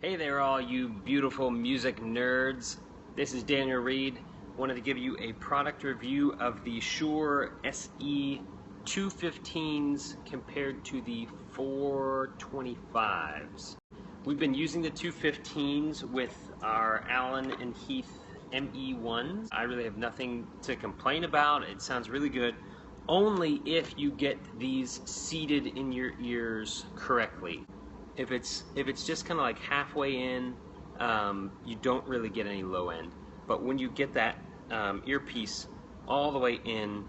Hey there, all you beautiful music nerds. This is Daniel Reed. Wanted to give you a product review of the Shure SE215s compared to the 425s. We've been using the 215s with our Allen and Heath ME1s. I really have nothing to complain about. It sounds really good, only if you get these seated in your ears correctly. If it's just kind of like halfway in, you don't really get any low end. But when you get that earpiece all the way in,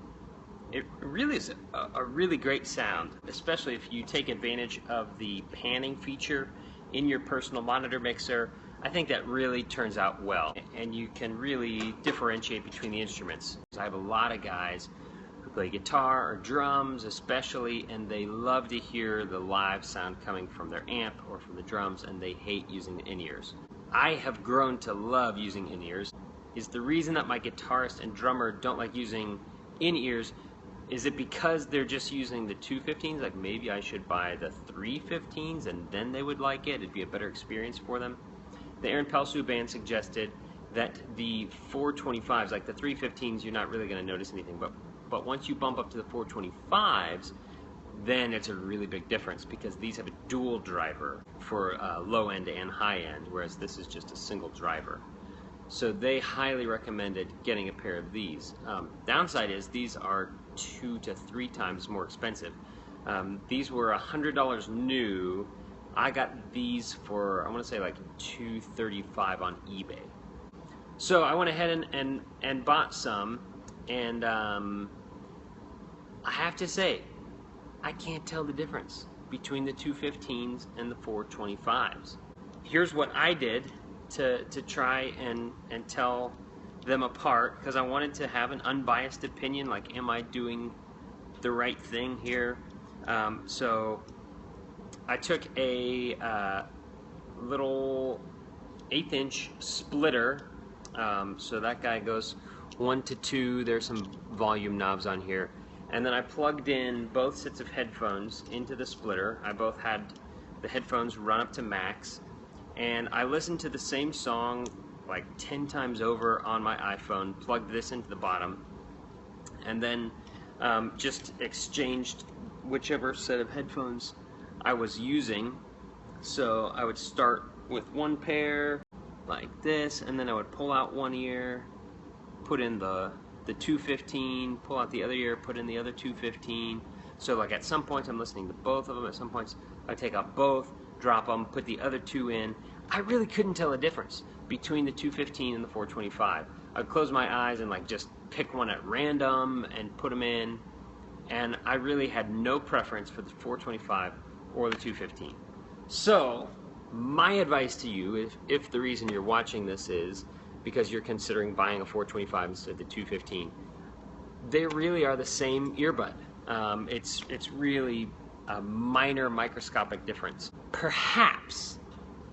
it really is a really great sound, especially if you take advantage of the panning feature in your personal monitor mixer. I think that really turns out well, and you can really differentiate between the instruments. I have a lot of guys who play guitar or drums especially, and they love to hear the live sound coming from their amp or from the drums, and they hate using the in-ears. I have grown to love using in-ears. Is the reason that my guitarist and drummer don't like using in-ears, is it because they're just using the 215s? Like, maybe I should buy the 315s and then they would like it? It'd be a better experience for them. The Aaron Pelsu band suggested that the 425s, like the 315s, you're not really going to notice anything, but once you bump up to the 425s, then it's a really big difference, because these have a dual driver for low end and high end, whereas this is just a single driver. So they highly recommended getting a pair of these. Downside is these are 2 to 3 times more expensive. These were $100 new. I got these for, I want to say, like $235 on eBay. So I went ahead and bought some, and I have to say, I can't tell the difference between the 215s and the 425s. Here's what I did to try and tell them apart, because I wanted to have an unbiased opinion, like, am I doing the right thing here? So I took a little 1/8 inch splitter, so that guy goes 1 to 2, there's some volume knobs on here. And then I plugged in both sets of headphones into the splitter. I both had the headphones run up to max, and I listened to the same song like 10 times over on my iPhone, plugged this into the bottom, and then just exchanged whichever set of headphones I was using. So I would start with one pair like this, and then I would pull out one ear, put in the 215, pull out the other ear, put in the other 215. So like at some points I'm listening to both of them, at some points I take out both, drop them, put the other two in. I really couldn't tell a difference between the 215 and the 425. I'd close my eyes and like just pick one at random and put them in, and I really had no preference for the 425 or the 215. So my advice to you, if the reason you're watching this is because you're considering buying a 425 instead of the 215, they really are the same earbud. It's really a minor microscopic difference. Perhaps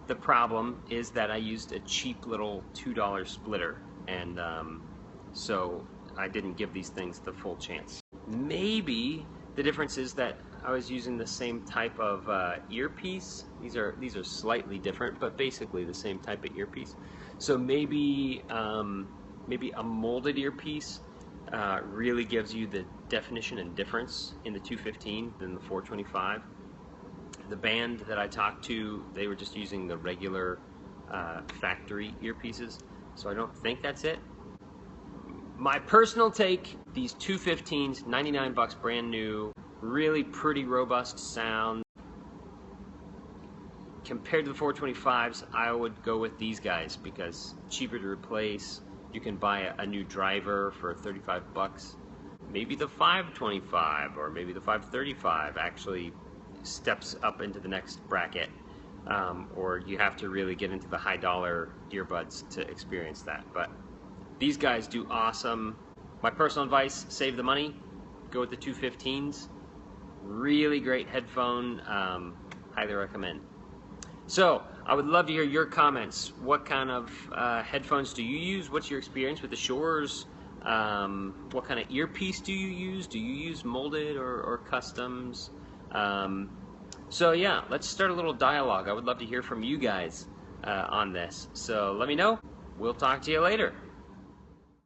the problem is that I used a cheap little $2 splitter, and so I didn't give these things the full chance. Maybe the difference is that I was using the same type of earpiece. These are slightly different, but basically the same type of earpiece. So maybe a molded earpiece really gives you the definition and difference in the 215 than the 425. The band that I talked to, they were just using the regular factory earpieces, so I don't think that's it. My personal take, these 215s, 99 bucks brand new, really pretty robust sound. Compared to the 425s, I would go with these guys because cheaper to replace. You can buy a new driver for 35 bucks. Maybe the 525 or maybe the 535 actually steps up into the next bracket, or you have to really get into the high dollar earbuds to experience that. But these guys do awesome. My personal advice, save the money, go with the 215s. Really great headphone, highly recommend. So I would love to hear your comments. What kind of headphones do you use? What's your experience with the Shures? What kind of earpiece do you use? Do you use molded or customs? So yeah, let's start a little dialogue. I would love to hear from you guys. on this. So let me know. We'll talk to you later.